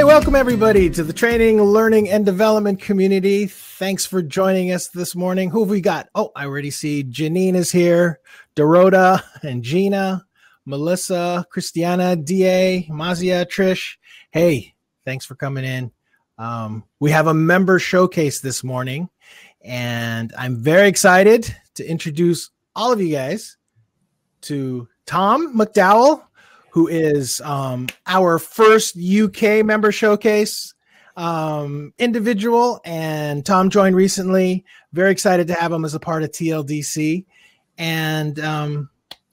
welcome everybody to the training, learning, and development community. Thanks for joining us this morning. Who have we got? Oh, I already see Janine is here, Dorota and Gina, Melissa, Christiana, DA, Mazia, Trish. Hey, thanks for coming in. We have a member showcase this morning, and I'm very excited to introduce all of you guys to Tom McDowall, who is our first UK member showcase individual. And Tom joined recently. Very excited to have him as a part of TLDC. And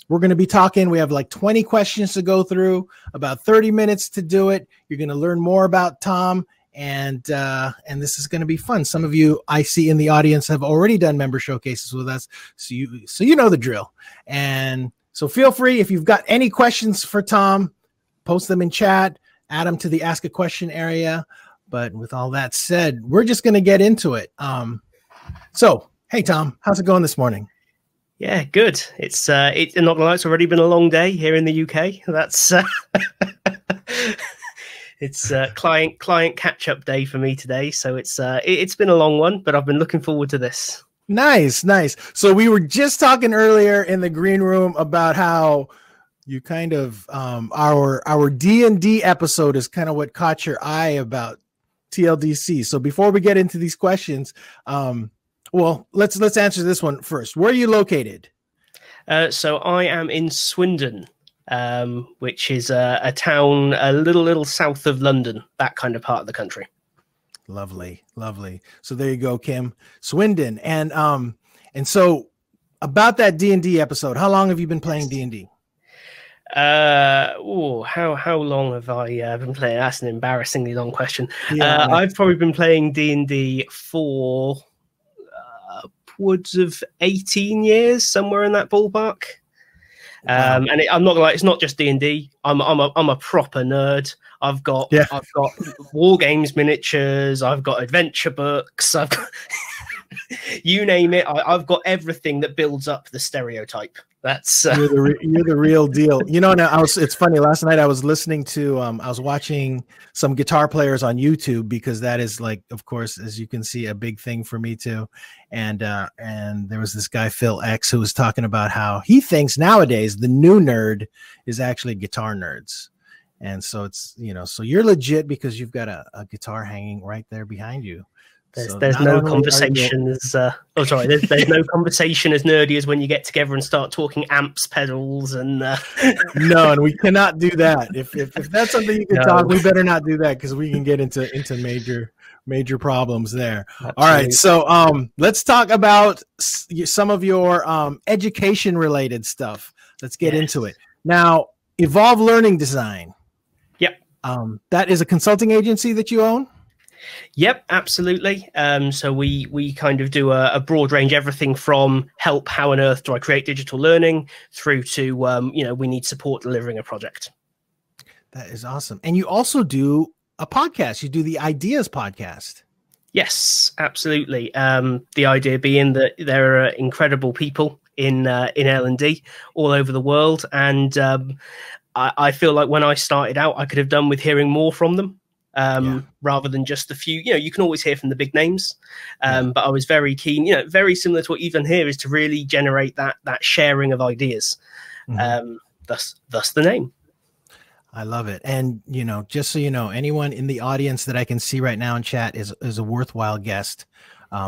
we're going to be talking. We have like 20 questions to go through, about 30 minutes to do it. You're going to learn more about Tom. And this is going to be fun. Some of you I see in the audience have already done member showcases with us. So you know the drill. And so feel free, if you've got any questions for Tom, post them in chat, add them to the Ask a Question area. But with all that said, we're just going to get into it. So, hey, Tom, how's it going this morning? Yeah, good. It's not gonna lie, it's already been a long day here in the UK. That's it's client catch-up day for me today. So it's been a long one, but I've been looking forward to this. Nice. So we were just talking earlier in the green room about how you kind of our D&D episode is kind of what caught your eye about TLDC. So before we get into these questions, well, let's answer this one first. Where are you located? So I am in Swindon, which is a town a little south of London, that kind of part of the country. Lovely. So there you go, Kim. Swindon. And so about that D&D episode, how long have you been playing D&D? How long have I been playing? That's an embarrassingly long question. Yeah. I've probably been playing D&D for upwards of 18 years, somewhere in that ballpark. Wow. And I'm not gonna lie, it's not just D&D. I'm a proper nerd. I've got war games miniatures. I've got adventure books. I've got you name it. I've got everything that builds up the stereotype. That's you're the real deal. You know, now it's funny. Last night I was listening to I was watching some guitar players on YouTube, because that is, like, of course, as you can see, a big thing for me too. And there was this guy Phil X who was talking about how he thinks nowadays the new nerd is actually guitar nerds. And so it's, so you're legit because you've got a guitar hanging right there behind you. There's no conversation as there's no conversation as nerdy as when you get together and start talking amps, pedals, and no, and we cannot do that. If that's something you can talk, we better not do that, because we can get into major problems there. Absolutely. All right, so let's talk about some of your education related stuff. Let's get into it now. Evolve Learning Design. Yep. That is a consulting agency that you own? Yep, absolutely. So we kind of do a broad range, everything from help, how on earth do I create digital learning, through to, we need support delivering a project. That is awesome. And you also do a podcast. You do the Ideas podcast. Yes, absolutely. The idea being that there are incredible people in L&D all over the world. And I feel like when I started out, I could have done with hearing more from them. Rather than just a few, you can always hear from the big names. But I was very keen, very similar to what you've done here, is to really generate that sharing of ideas. Thus the name. I love it. And, just so you know, anyone in the audience that I can see right now in chat is a worthwhile guest.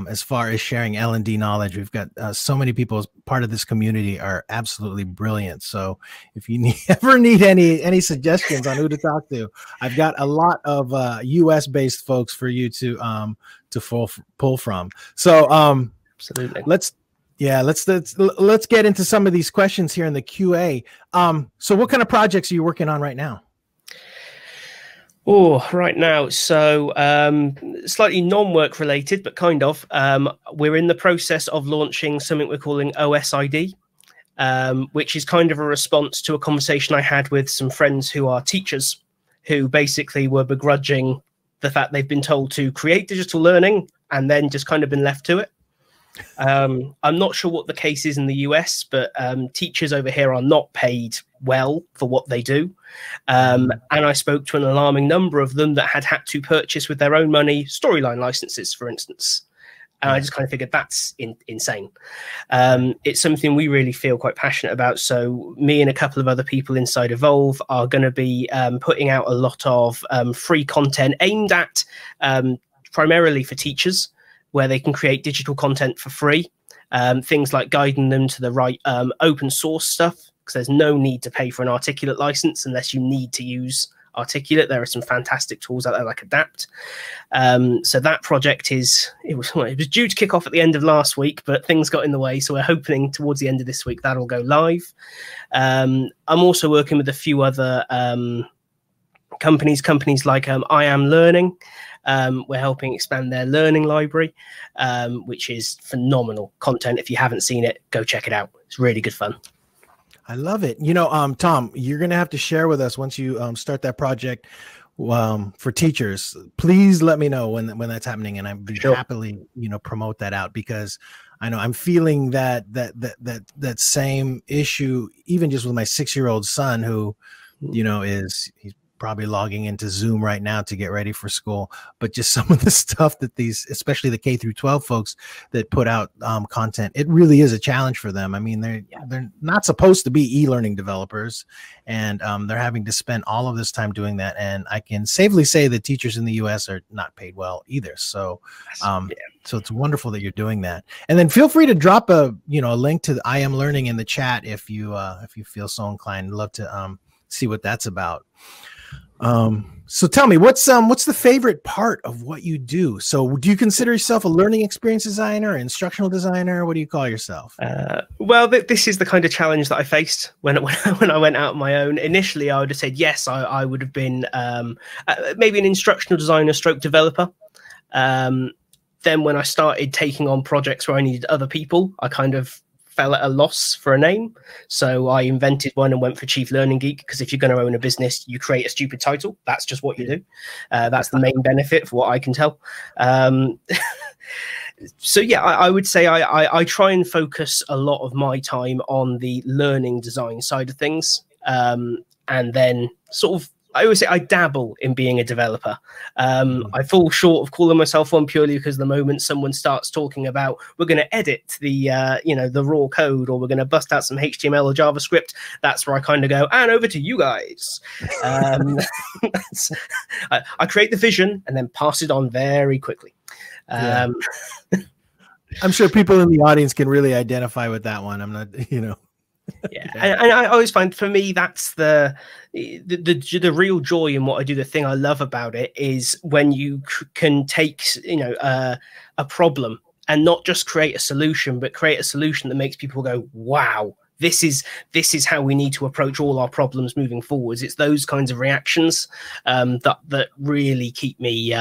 As far as sharing L&D knowledge, we've got so many people as part of this community are absolutely brilliant. So if you ever need any suggestions on who to talk to, I've got a lot of US based folks for you to pull from. So absolutely. Let's get into some of these questions here in the QA. So what kind of projects are you working on right now? Oh, right now. So slightly non-work related, but kind of. We're in the process of launching something we're calling OSID, which is kind of a response to a conversation I had with some friends who are teachers, who basically were begrudging the fact they've been told to create digital learning and then just kind of been left to it. I'm not sure what the case is in the US, but teachers over here are not paid well for what they do. And I spoke to an alarming number of them that had to purchase with their own money storyline licenses, for instance. And I just kind of figured that's insane. It's something we really feel quite passionate about. So me and a couple of other people inside Evolve are going to be putting out a lot of free content aimed at primarily for teachers, where they can create digital content for free. Things like guiding them to the right open source stuff, because there's no need to pay for an Articulate license unless you need to use Articulate. There are some fantastic tools out there like Adapt. So that project it was due to kick off at the end of last week, but things got in the way. So we're hoping towards the end of this week that'll go live. I'm also working with a few other companies like I Am Learning. We're helping expand their learning library, which is phenomenal content. If you haven't seen it, go check it out. It's really good fun. I love it. Tom, you're going to have to share with us once you start that project for teachers. Please let me know when that's happening, and I'd happily promote that out, because I know I'm feeling that same issue even just with my 6-year-old son, who he's probably logging into Zoom right now to get ready for school. But just some of the stuff that especially the K through 12 folks that put out content, it really is a challenge for them. I mean, they're not supposed to be e-learning developers, and they're having to spend all of this time doing that. And I can safely say that teachers in the US are not paid well either. So, so it's wonderful that you're doing that. And then feel free to drop a link to the I Am Learning in the chat if you feel so inclined. I'd love to see what that's about. So tell me, what's the favorite part of what you do? So do you consider yourself a learning experience designer, instructional designer? What do you call yourself? Well, this is the kind of challenge that I faced when I went out on my own. Initially, I would have said, yes, I would have been maybe an instructional designer stroke developer. Then when I started taking on projects where I needed other people, I kind of fell at a loss for a name. So I invented one and went for Chief Learning Geek, because if you're going to own a business, you create a stupid title. That's just what you do. That's the main benefit for what I can tell. So yeah, I would say I try and focus a lot of my time on the learning design side of things. And then sort of, I always say I dabble in being a developer. I fall short of calling myself one purely because the moment someone starts talking about we're going to edit the the raw code, or we're going to bust out some HTML or JavaScript, that's where I kind of go, and over to you guys. I create the vision and then pass it on very quickly. I'm sure people in the audience can really identify with that one. I'm not, Yeah, and I always find, for me, that's the real joy in what I do. The thing I love about it is when you can take a problem and not just create a solution, but create a solution that makes people go, wow, this is how we need to approach all our problems moving forwards. It's those kinds of reactions that really keep me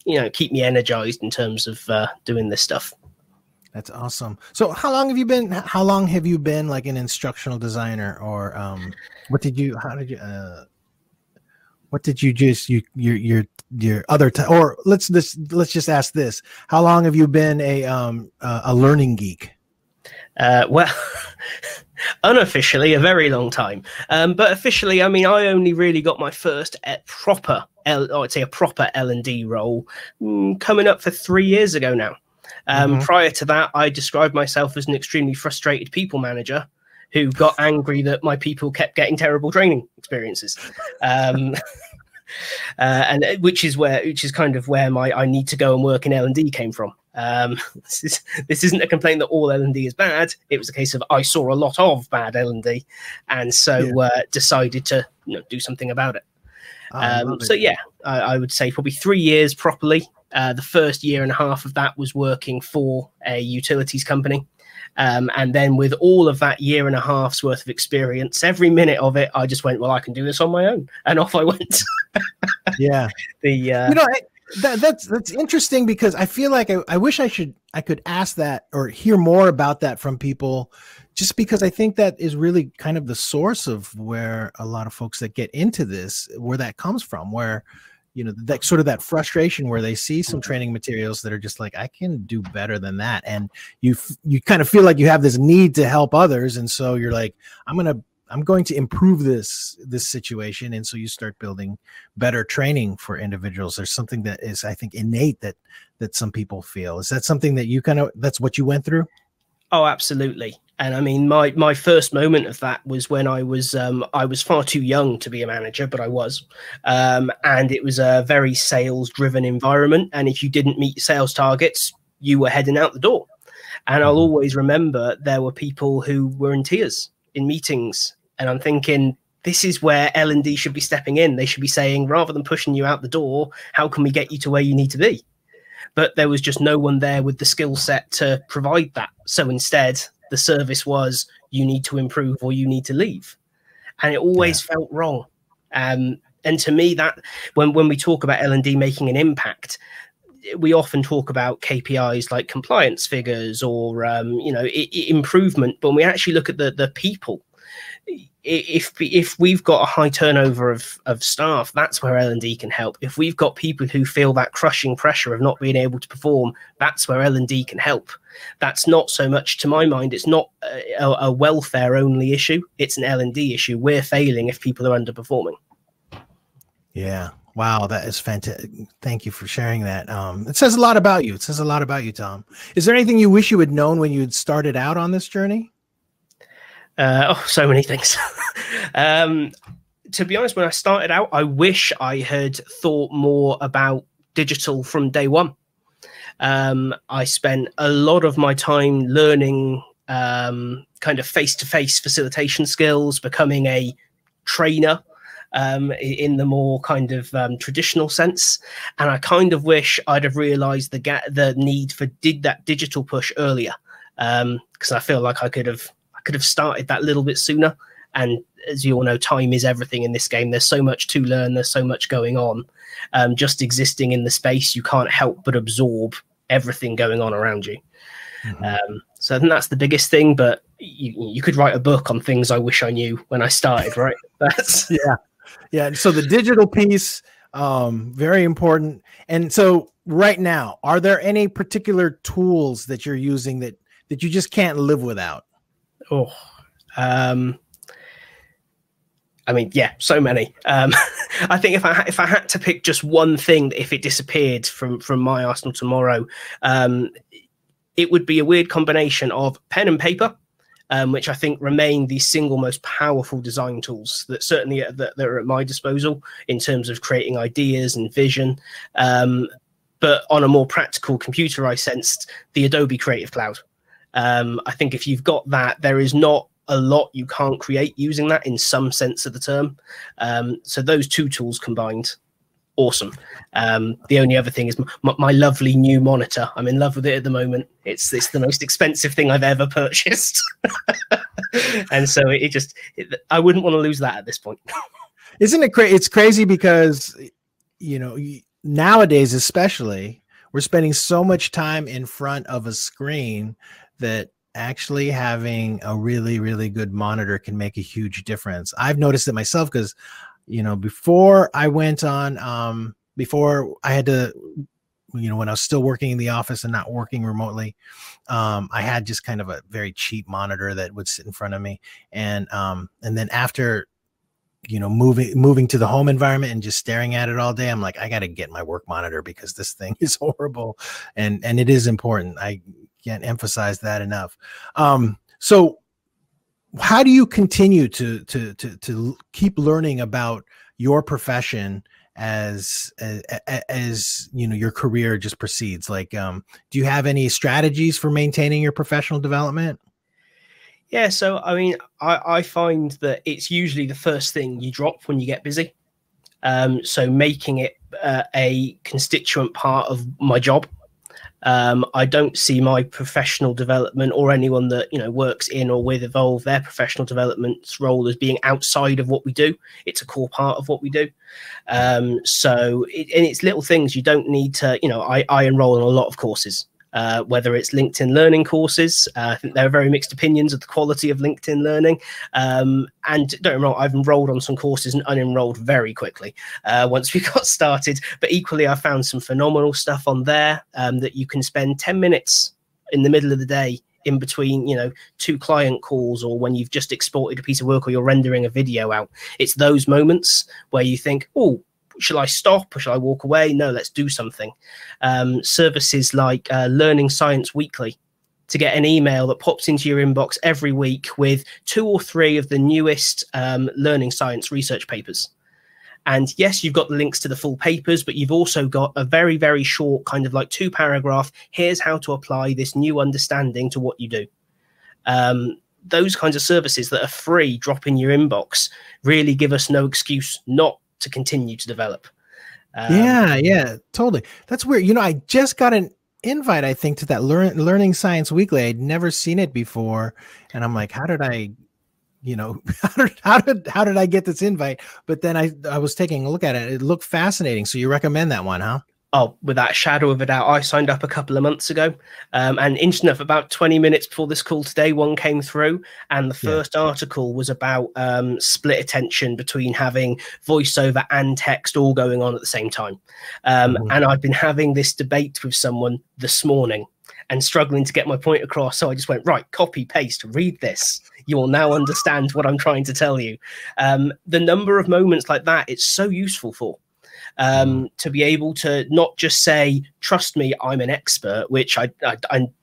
energized in terms of doing this stuff. That's awesome. So how long have you been like an instructional designer, or your other or let's just ask this. How long have you been a learning geek? Well, unofficially a very long time. But officially, I mean, I only really got my first proper L&D role coming up for 3 years ago now. Prior to that, I described myself as an extremely frustrated people manager who got angry that my people kept getting terrible training experiences. And which is kind of where I need to go and work in L&D came from. This isn't a complaint that all L&D is bad. It was a case of I saw a lot of bad L&D, and so decided to do something about it. So yeah, I would say probably 3 years properly. The first year and a half of that was working for a utilities company. And then with all of that year and a half's worth of experience, every minute of it, I just went, well, I can do this on my own. And off I went. Yeah. That's interesting, because I feel like I wish I could ask that or hear more about that from people, just because I think that is really kind of the source of where a lot of folks that get into this, where that comes from, where you know, that sort of that frustration where they see some training materials that are just like, I can do better than that. And you kind of feel like you have this need to help others. And so you're like, I'm going to improve this situation. And so you start building better training for individuals. There's something that is, I think, innate that some people feel. Is that something that that's what you went through? Oh, absolutely. And I mean, my first moment of that was when I was far too young to be a manager, but I was. And it was a very sales driven environment. And if you didn't meet sales targets, you were heading out the door. And I'll always remember there were people who were in tears in meetings. And I'm thinking, this is where L&D should be stepping in. They should be saying, rather than pushing you out the door, how can we get you to where you need to be? But there was just no one there with the skill set to provide that. So instead, the service was, you need to improve or you need to leave. And it always felt wrong. And to me, that when we talk about L&D making an impact, we often talk about KPIs like compliance figures or, improvement. But when we actually look at the people, if we've got a high turnover of staff, that's where L&D can help. If we've got people who feel that crushing pressure of not being able to perform, that's where L&D can help. That's not so much, to my mind, it's not a welfare only issue. It's an L&D issue. We're failing if people are underperforming. Yeah. Wow. That is fantastic. Thank you for sharing that. It says a lot about you. It says a lot about you, Tom. Is there anything you wish you had known when you had started out on this journey? So many things. To be honest, when I started out, I wish I had thought more about digital from day one. I spent a lot of my time learning kind of face-to-face facilitation skills, becoming a trainer in the more kind of traditional sense. And I kind of wish I'd have realized the need for that digital push earlier, because I feel like I could have started that little bit sooner. And as you all know, time is everything in this game. There's so much to learn. There's so much going on. Just existing in the space, you can't help but absorb everything going on around you. So I think that's the biggest thing. But you could write a book on things I wish I knew when I started, right? That's yeah. So the digital piece, very important. And so right now, are there any particular tools that you're using that you just can't live without? I mean, yeah, so many. I think if I had to pick just one thing, if it disappeared from my arsenal tomorrow, it would be a weird combination of pen and paper, which I think remain the single most powerful design tools that certainly that are at my disposal in terms of creating ideas and vision. But on a more practical computerized sense, the Adobe Creative Cloud. I think if you've got that, there is not a lot you can't create using that in some sense of the term. So those two tools combined, awesome. The only other thing is my lovely new monitor. I'm in love with it at the moment. It's the most expensive thing I've ever purchased. And so I wouldn't want to lose that at this point. Isn't it crazy? It's crazy because, nowadays, especially, we're spending so much time in front of a screen that actually having a really, really good monitor can make a huge difference. I've noticed it myself because, before I went on, before I had to, when I was still working in the office and not working remotely, I had just kind of a very cheap monitor that would sit in front of me. And then after, moving to the home environment and just staring at it all day, I'm like, I got to get my work monitor because this thing is horrible. And it is important. I can't emphasize that enough. So how do you continue to keep learning about your profession as your career just proceeds? Like, do you have any strategies for maintaining your professional development? Yeah, so I mean, I find that it's usually the first thing you drop when you get busy. So making it a constituent part of my job. I don't see my professional development or anyone that works in or with Evolve, their professional development's role as being outside of what we do. It's a core part of what we do. And it's little things. You don't need to. I enroll in a lot of courses. whether it's LinkedIn Learning courses. I think there are very mixed opinions of the quality of LinkedIn Learning. And don't get me wrong, I've enrolled on some courses and unenrolled very quickly once we got started. But equally, I found some phenomenal stuff on there that you can spend 10 minutes in the middle of the day in between, you know, 2 client calls, or when you've just exported a piece of work or you're rendering a video out. It's those moments where you think, oh, shall I stop or shall I walk away? No, let's do something. Services like Learning Science Weekly, to get an email that pops into your inbox every week with 2 or 3 of the newest learning science research papers. And yes, you've got the links to the full papers, but you've also got a very, very short kind of like 2-paragraph, here's how to apply this new understanding to what you do. Those kinds of services that are free, drop in your inbox, really give us no excuse not to continue to develop. Yeah, totally. That's weird. You know, I just got an invite, I think, to that Learning Science Weekly. I'd never seen it before. And I'm like, how did I, you know, how did I get this invite? But then I was taking a look at it. It looked fascinating. So you recommend that one, huh? Oh, without a shadow of a doubt. I signed up a couple of months ago, and interesting enough, about 20 minutes before this call today, one came through, and the first article was about split attention between having voiceover and text all going on at the same time. And I've been having this debate with someone this morning and struggling to get my point across. So I just went, right, copy, paste, read this. You will now understand what I'm trying to tell you. The number of moments like that, it's so useful for. To be able to not just say, trust me, I'm an expert, which I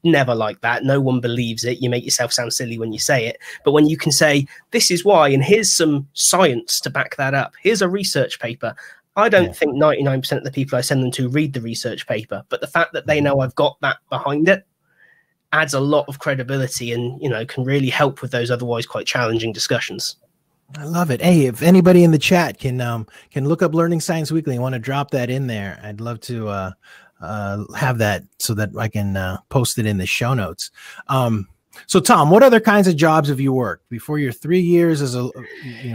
never like that. No one believes it. You make yourself sound silly when you say it. But when you can say, this is why, and here's some science to back that up. Here's a research paper. I don't think 99% of the people I send them to read the research paper, but the fact that they know I've got that behind it adds a lot of credibility and, you know, can really help with those otherwise quite challenging discussions. I love it. Hey, if anybody in the chat can look up Learning Science Weekly and want to drop that in there, I'd love to have that so that I can post it in the show notes. So Tom, what other kinds of jobs have you worked before your 3 years as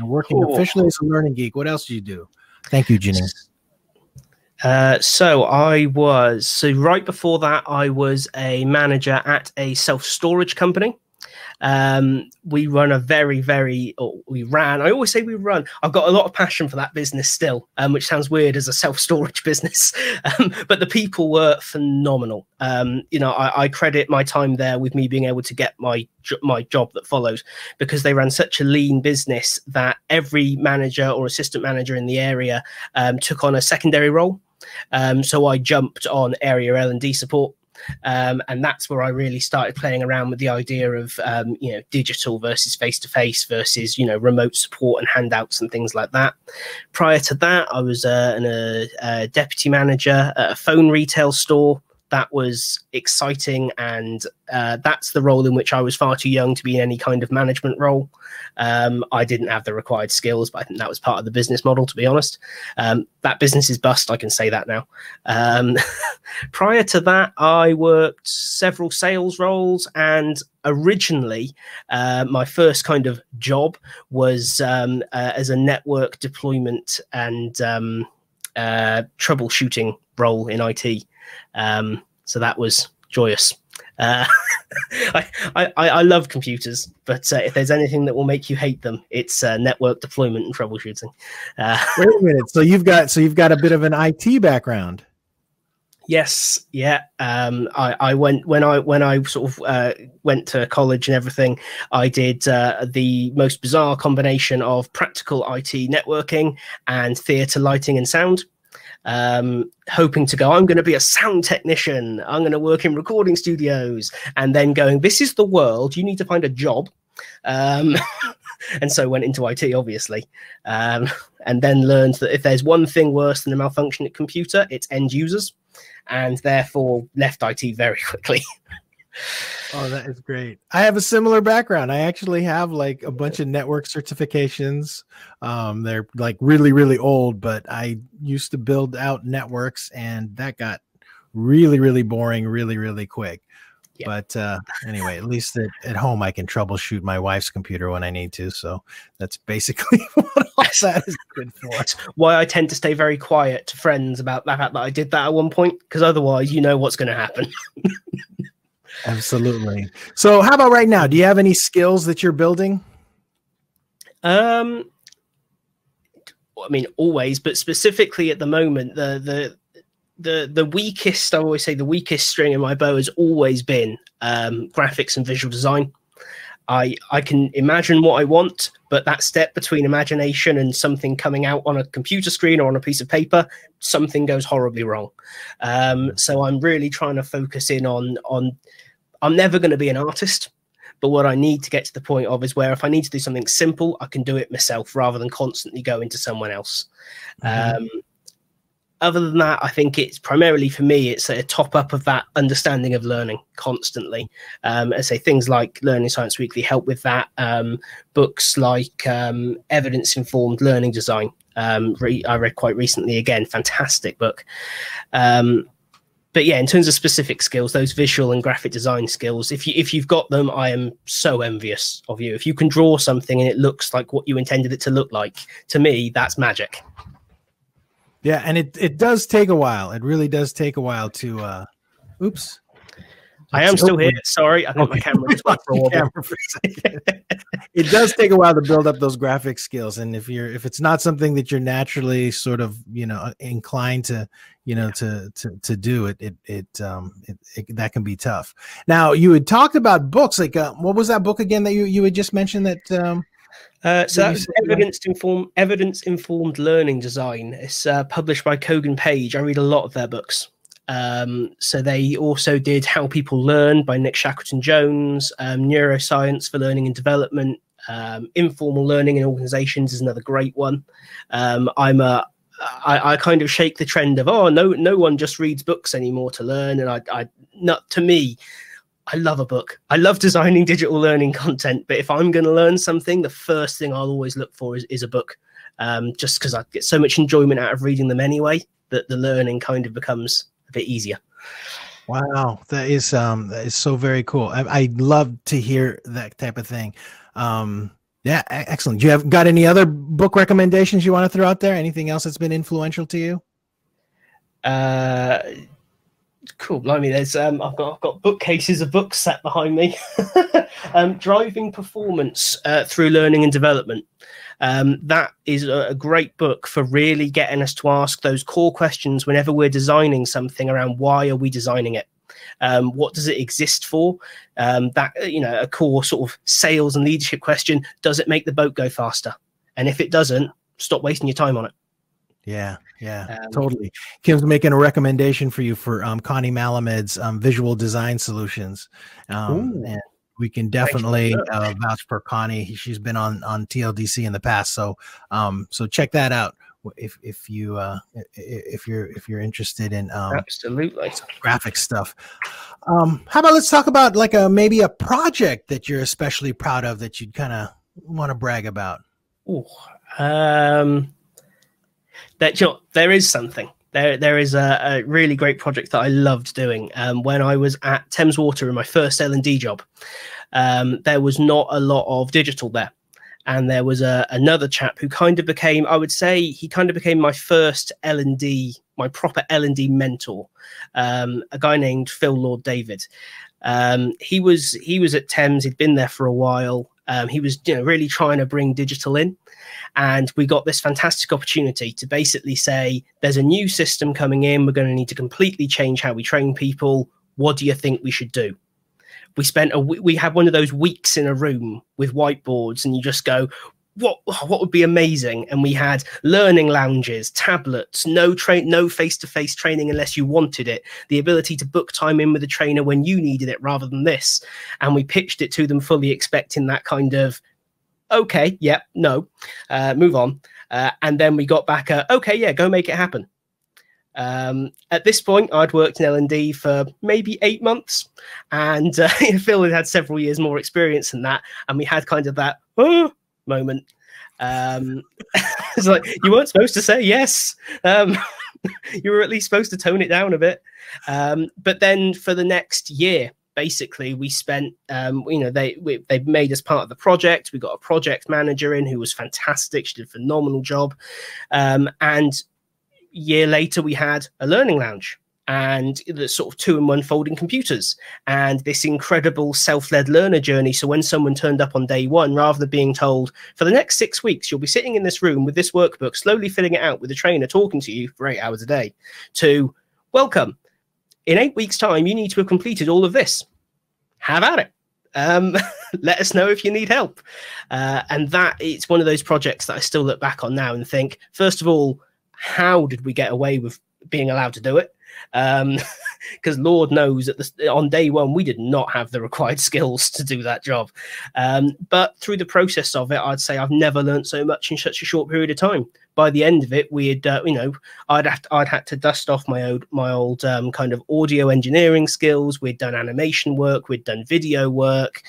working officially as a Learning Geek? What else did you do? Thank you, Janine. So right before that, I was a manager at a self-storage company. We run a I always say we run. I've got a lot of passion for that business still, which sounds weird as a self-storage business, but the people were phenomenal. You know, I credit my time there with me being able to get my job that follows, because they ran such a lean business that every manager or assistant manager in the area took on a secondary role. So I jumped on area L&D support. And that's where I really started playing around with the idea of, you know, digital versus face-to-face versus, you know, remote support and handouts and things like that. Prior to that, I was a deputy manager at a phone retail store. That was exciting, and that's the role in which I was far too young to be in any kind of management role. I didn't have the required skills, but I think that was part of the business model, to be honest. That business is bust, I can say that now. Prior to that, I worked several sales roles, and originally my first kind of job was as a network deployment and troubleshooting role in IT. So that was joyous. I love computers, but if there's anything that will make you hate them, it's network deployment and troubleshooting. Wait a minute. So you've got a bit of an IT background. Yes. Yeah. I went when I sort of went to college and everything. I did the most bizarre combination of practical IT networking and theatre lighting and sound. Hoping to go, I'm going to be a sound technician. I'm going to work in recording studios, and then going, this is the world. You need to find a job. And so went into IT, obviously, and then learned that if there's one thing worse than a malfunctioning computer, it's end users, and therefore left IT very quickly. Oh, that is great. I have a similar background. I actually have like a bunch of network certifications. They're like really, really old, but I used to build out networks, and that got really, really boring really, really quick. Yeah. But anyway, at least at home I can troubleshoot my wife's computer when I need to. So that's basically what all that is good for. That's why I tend to stay very quiet to friends about the fact that I did that at one point, because otherwise you know what's going to happen. Absolutely. So how about right now? Do you have any skills that you're building? I mean, always, but specifically at the moment, the weakest, I always say the weakest string in my bow has always been graphics and visual design. I can imagine what I want, but that step between imagination and something coming out on a computer screen or on a piece of paper, something goes horribly wrong. So I'm really trying to focus in on I'm never going to be an artist, but what I need to get to the point of is where if I need to do something simple, I can do it myself rather than constantly going to someone else. Other than that, I think it's primarily for me, it's a top up of that understanding of learning constantly. I say things like Learning Science Weekly help with that. Books like Evidence-Informed Learning Design, I read quite recently, again, fantastic book. But yeah, in terms of specific skills, those visual and graphic design skills, if you've got them, I am so envious of you. If you can draw something and it looks like what you intended it to look like, to me, that's magic. Yeah, and it does take a while. It really does take a while to oops. I am still here. Sorry, I think my camera just went for a wobble. It does take a while to build up those graphic skills, and if it's not something that you're naturally sort of inclined to to do it that can be tough. Now, you had talked about books, like what was that book again that you had just mentioned that? So that's Evidence-Informed Learning Design. It's published by Kogan Page. I read a lot of their books. So they also did How People Learn by Nick Shackleton-Jones, Neuroscience for Learning and Development, Informal Learning in Organizations is another great one. I kind of shake the trend of, no one just reads books anymore to learn. And to me, I love a book. I love designing digital learning content, but if I'm going to learn something, the first thing I'll always look for is a book, just because I get so much enjoyment out of reading them anyway, that the learning kind of becomes a bit easier. Wow, that is so very cool. I love to hear that type of thing. Yeah, excellent. Do you have got any other book recommendations you want to throw out there? Anything else that's been influential to you? Cool, blimey, there's I've got bookcases of books set behind me. Driving Performance Through Learning and Development. That is a great book for really getting us to ask those core questions whenever we're designing something around why are we designing it? What does it exist for? A core sort of sales and leadership question: does it make the boat go faster? And if it doesn't, stop wasting your time on it. Yeah, totally. Kim's making a recommendation for you for Connie Malamed's visual design solutions. And we can definitely vouch for Connie. She's been on TLDC in the past, so check that out if you're interested in absolutely graphic stuff. How about let's talk about like maybe a project that you're especially proud of that you'd kind of want to brag about. There is something. There is a really great project that I loved doing. When I was at Thames Water in my first L&D job, there was not a lot of digital there. And there was another chap who kind of became, I would say, he kind of became my first L&D, my proper L&D mentor, a guy named Phil Lord David. He was at Thames. He'd been there for a while. He was really trying to bring digital in. And we got this fantastic opportunity to basically say, there's a new system coming in. We're going to need to completely change how we train people. What do you think we should do? We had one of those weeks in a room with whiteboards, and you just go, what would be amazing? And we had learning lounges, tablets, no face-to-face training unless you wanted it, the ability to book time in with a trainer when you needed it rather than this. And we pitched it to them fully expecting that kind of, okay, yeah, no, move on. And then we got back, okay, yeah, go make it happen. At this point, I'd worked in L&D for maybe 8 months, and Phil had several years more experience than that. And we had kind of that moment. It's like, you weren't supposed to say yes. You were at least supposed to tone it down a bit. But then for the next year, basically we spent, they made us part of the project. We got a project manager in who was fantastic. She did a phenomenal job. And a year later, we had a learning lounge and the sort of 2-in-1 folding computers and this incredible self-led learner journey. So when someone turned up on day one, rather than being told for the next 6 weeks, you'll be sitting in this room with this workbook, slowly filling it out with a trainer talking to you for 8 hours a day, to welcome, in 8 weeks time, you need to have completed all of this. Have at it. Let us know if you need help. And that it's one of those projects that I still look back on now and think, first of all, how did we get away with being allowed to do it? Because Lord knows on day one we did not have the required skills to do that job, but through the process of it, I'd say I've never learned so much in such a short period of time. By the end of it, we had I'd had to dust off my old kind of audio engineering skills. We'd done animation work, we'd done video work,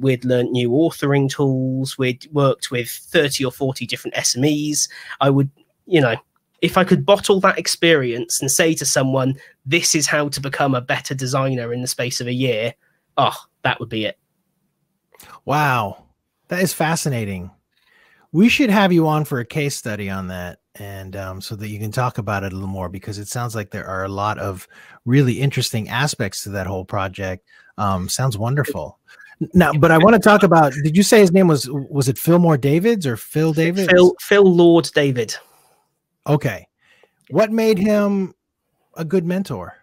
we'd learned new authoring tools, we'd worked with 30 or 40 different SMEs. I would, if I could bottle that experience and say to someone, this is how to become a better designer in the space of a year, that would be it. Wow. That is fascinating. We should have you on for a case study on that, and so that you can talk about it a little more, because it sounds like there are a lot of really interesting aspects to that whole project. Sounds wonderful. But I want to talk about, did you say his name was it Fillmore Davids or Phil Davids? Phil Lord David. Okay. What made him a good mentor?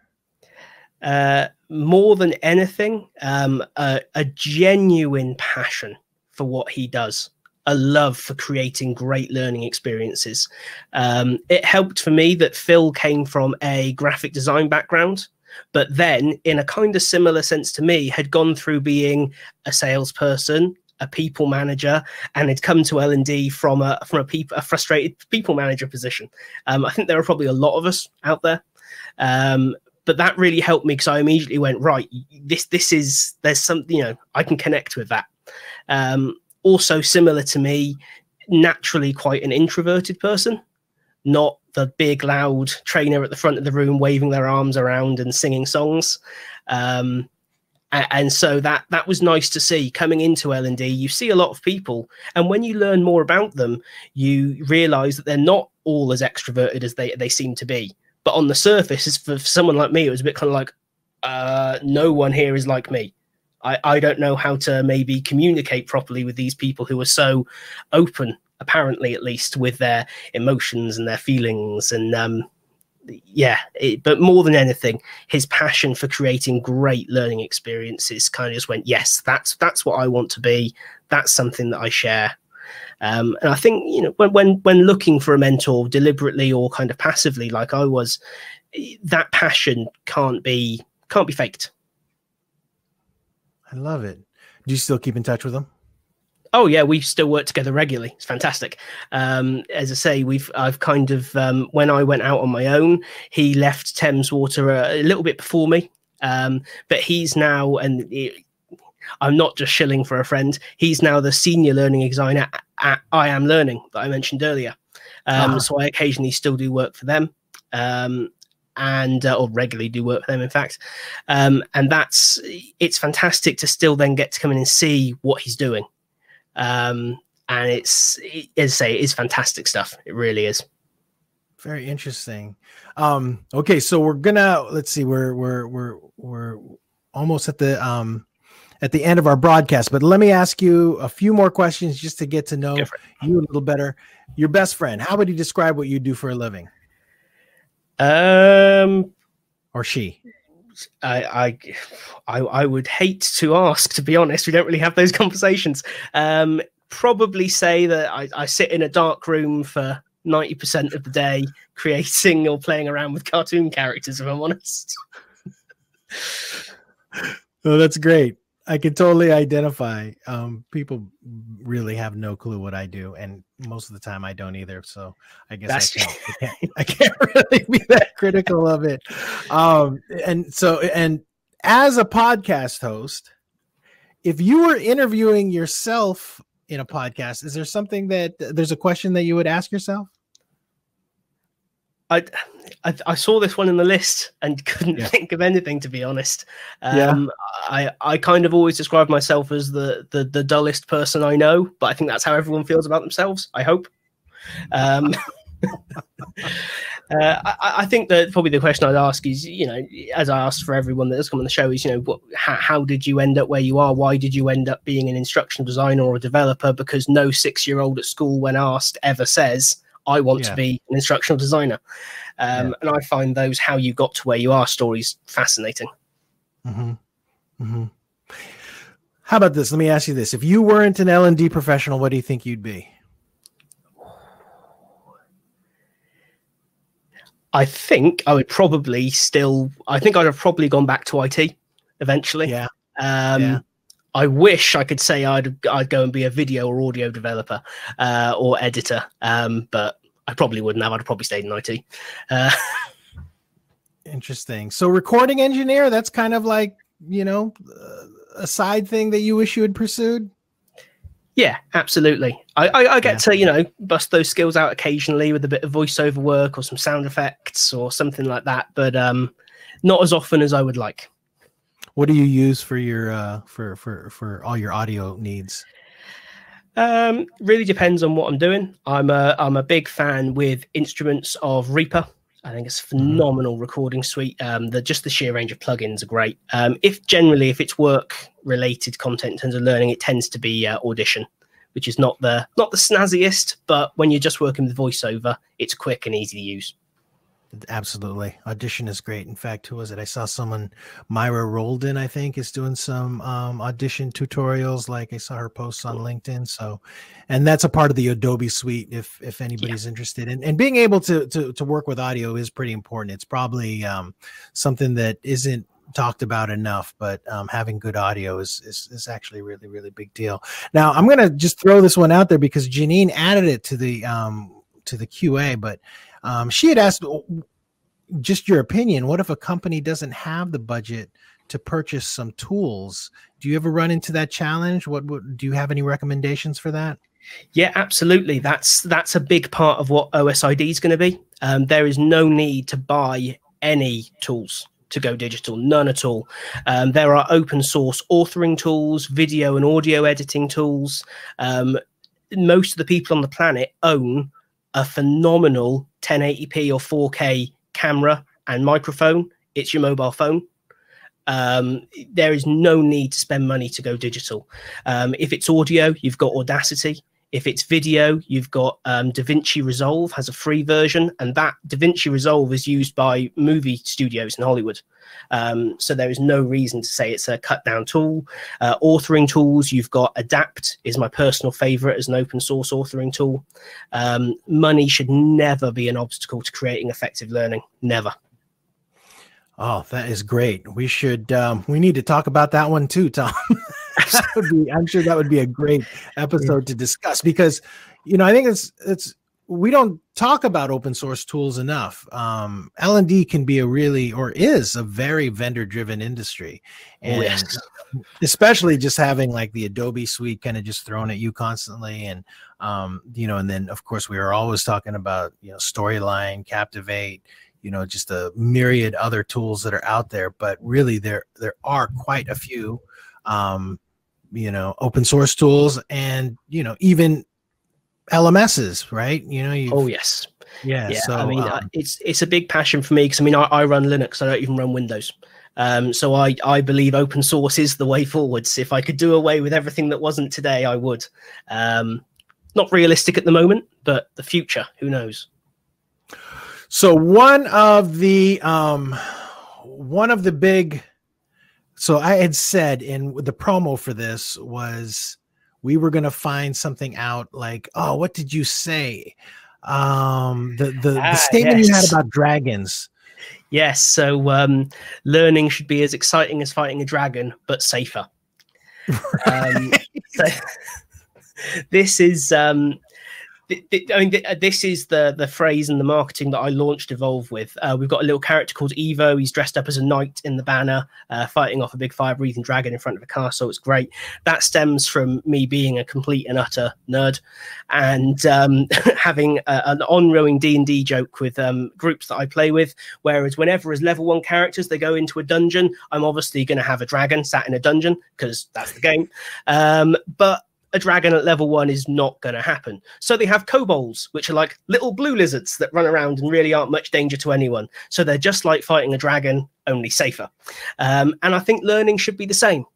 More than anything, a genuine passion for what he does, a love for creating great learning experiences. It helped for me that Phil came from a graphic design background, but then in a kind of similar sense to me, had gone through being a salesperson, a people manager, and had come to L&D from a frustrated people manager position. I think there are probably a lot of us out there, but that really helped me, because I immediately went, right, there's something, I can connect with that. Also similar to me, naturally quite an introverted person, not the big loud trainer at the front of the room waving their arms around and singing songs. And so that was nice to see. Coming into L&D, you see a lot of people, and when you learn more about them, you realize that they're not all as extroverted as they seem to be. But on the surface, for someone like me, it was a bit kind of like, no one here is like me. I don't know how to maybe communicate properly with these people who are so open, apparently at least, with their emotions and their feelings. And but more than anything, his passion for creating great learning experiences kind of just went, yes, that's what I want to be. That's something that I share. And I think, when looking for a mentor, deliberately or kind of passively, like I was, that passion can't be faked. I love it. Do you still keep in touch with them? Oh yeah, we still work together regularly. It's fantastic. As I say, I've kind of, when I went out on my own, he left Thames Water a little bit before me. But he's now, I'm not just shilling for a friend, he's now the senior learning designer at I Am Learning that I mentioned earlier. So I occasionally still do work for them. Or regularly do work for them, in fact. And it's fantastic to still then get to come in and see what he's doing. And as I say, it is fantastic stuff. It really is. Very interesting. Okay, so let's see, we're almost at the end of our broadcast, but let me ask you a few more questions just to get to know you a little better. Your best friend, how would you describe what you do for a living? Or she? I would hate to ask, to be honest. We don't really have those conversations. Probably say that I sit in a dark room for 90% of the day creating or playing around with cartoon characters, if I'm honest. Oh, that's great. I can totally identify. People really have no clue what I do, and most of the time I don't either. So I guess I can't really be that critical of it. And as a podcast host, if you were interviewing yourself in a podcast, is there something there's a question that you would ask yourself? I saw this one in the list and couldn't think of anything, to be honest. I kind of always describe myself as the dullest person I know, but I think that's how everyone feels about themselves, I hope. I think that probably the question I'd ask is, you know, as I asked for everyone that has come on the show, is, you know, how did you end up where you are? Why did you end up being an instructional designer or a developer? Because no 6-year-old at school, when asked, ever says, I want to be an instructional designer. And I find those how you got to where you are stories fascinating. How about this? Let me ask you this. If you weren't an L&D professional, what do you think you'd be? I think I would probably I'd have probably gone back to IT eventually. I wish I could say I'd go and be a video or audio developer or editor, but I probably wouldn't have. I'd probably stayed in IT. Interesting. So recording engineer, that's kind of like, you know, a side thing that you wish you had pursued? Yeah, absolutely. I get to, you know, bust those skills out occasionally with a bit of voiceover work or some sound effects or something like that, but not as often as I would like. What do you use for your for all your audio needs? Really depends on what I'm doing. I'm a big fan with instruments of Reaper. I think it's a phenomenal recording suite. The sheer range of plugins are great. If it's work related content in terms of learning, it tends to be Audition, which is not the snazziest, but when you're just working with voiceover, it's quick and easy to use. Absolutely. Audition is great. In fact, who was it? I saw someone, Myra Roldan, I think, is doing some Audition tutorials. Like I saw her posts on LinkedIn. So, and that's a part of the Adobe suite if anybody's interested. And being able to work with audio is pretty important. It's probably something that isn't talked about enough, but having good audio is actually a really, really big deal. Now, I'm going to just throw this one out there because Janine added it to the QA, but she had asked just your opinion. What if a company doesn't have the budget to purchase some tools? Do you ever run into that challenge? Do you have any recommendations for that? Yeah, absolutely. That's a big part of what OSID is going to be. There is no need to buy any tools to go digital, none at all. There are open source authoring tools, video and audio editing tools. Most of the people on the planet own a phenomenal 1080p or 4K camera and microphone. It's your mobile phone. There is no need to spend money to go digital. If it's audio, you've got Audacity. If it's video, you've got DaVinci Resolve has a free version, and that DaVinci Resolve is used by movie studios in Hollywood. So there is no reason to say it's a cut down tool. Authoring tools, you've got Adapt is my personal favorite as an open source authoring tool. Money should never be an obstacle to creating effective learning. Never. Oh, that is great. We should, we need to talk about that one too, Tom. I'm sure that would be a great episode to discuss because, you know, I think we don't talk about open source tools enough. L&D can be is a very vendor driven industry. And especially just having like the Adobe suite kind of just thrown at you constantly. And, you know, and then of course we are always talking about, you know, Storyline, Captivate, you know, just a myriad other tools that are out there, but really there are quite a few, you know, open source tools and, you know, even LMSs, right? You know, oh yes. Yeah. So I mean, it's a big passion for me because I mean, I run Linux. I don't even run Windows. So I believe open source is the way forwards. If I could do away with everything that wasn't today, I would. Not realistic at the moment, but the future, who knows? So one of the big, so I had said in the promo for this was we were going to find something out like, oh, what did you say? The statement you had about dragons. Yes. So learning should be as exciting as fighting a dragon, but safer. Right. So this is This is the phrase and the marketing that I launched Evolve with. We've got a little character called Evo. He's dressed up as a knight in the banner, fighting off a big fire-breathing dragon in front of a castle. It's great. That stems from me being a complete and utter nerd, and having an ongoing D&D joke with groups that I play with. Whereas whenever as level 1 characters they go into a dungeon, I'm obviously going to have a dragon sat in a dungeon because that's the game. But a dragon at level 1 is not going to happen. So they have kobolds, which are like little blue lizards that run around and really aren't much danger to anyone. So they're just like fighting a dragon, only safer. And I think learning should be the same.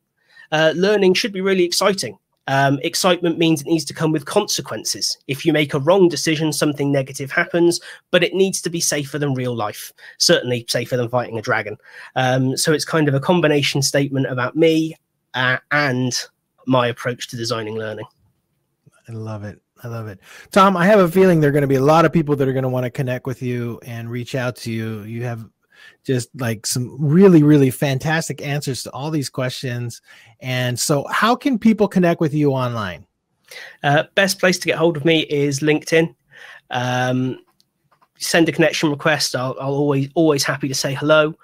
Learning should be really exciting. Excitement means it needs to come with consequences. If you make a wrong decision, something negative happens, but it needs to be safer than real life. Certainly safer than fighting a dragon. So it's kind of a combination statement about me and my approach to designing learning. I love it. I love it. Tom, I have a feeling there are going to be a lot of people that are going to want to connect with you and reach out to you. You have just like some really, really fantastic answers to all these questions. And so how can people connect with you online? Best place to get hold of me is LinkedIn. Send a connection request. I'll always happy to say hello.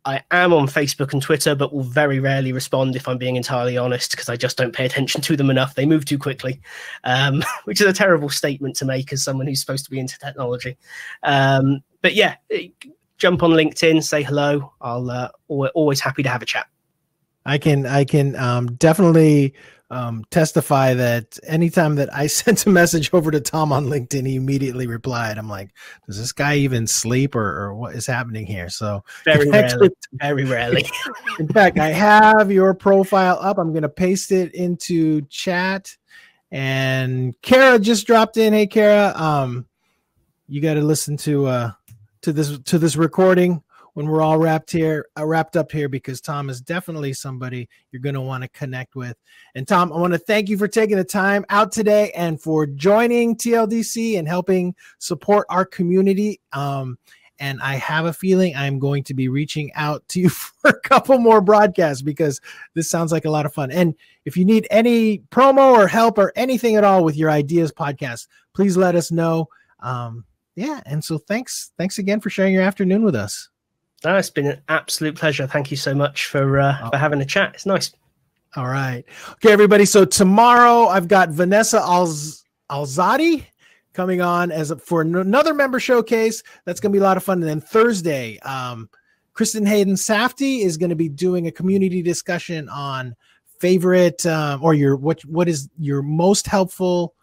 I am on Facebook and Twitter, but will very rarely respond if I'm being entirely honest, because I just don't pay attention to them enough. They move too quickly, which is a terrible statement to make as someone who's supposed to be into technology. But yeah, jump on LinkedIn, say hello. I'll always happy to have a chat. I can definitely testify that anytime that I sent a message over to Tom on LinkedIn, he immediately replied. I'm like, does this guy even sleep or what is happening here? So very rarely. In fact, I have your profile up. I'm going to paste it into chat. And Kara just dropped in. Hey, Kara, you got to listen to this recording when we're all wrapped up here, because Tom is definitely somebody you're going to want to connect with. And Tom, I want to thank you for taking the time out today and for joining TLDC and helping support our community. And I have a feeling I'm going to be reaching out to you for a couple more broadcasts, because this sounds like a lot of fun. And if you need any promo or help or anything at all with your ideas podcast, please let us know. Yeah. And so thanks again for sharing your afternoon with us. Oh, it's been an absolute pleasure. Thank you so much for having a chat. It's nice. All right. Okay, everybody. So tomorrow I've got Vanessa Alzadi coming on for another member showcase. That's going to be a lot of fun. And then Thursday, Kristen Hayden Safety is going to be doing a community discussion on favorite or what is your most helpful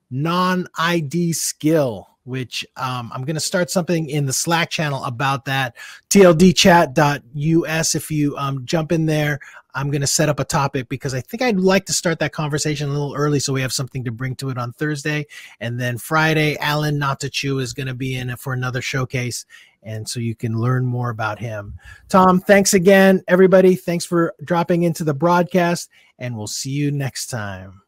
non-ID skill, which I'm going to start something in the Slack channel about that, tldchat.us. If you jump in there, I'm going to set up a topic, because I think I'd like to start that conversation a little early so we have something to bring to it on Thursday. And then Friday, Alan Natachu is going to be in for another showcase, and so you can learn more about him. Tom, thanks again, everybody. Thanks for dropping into the broadcast, and we'll see you next time.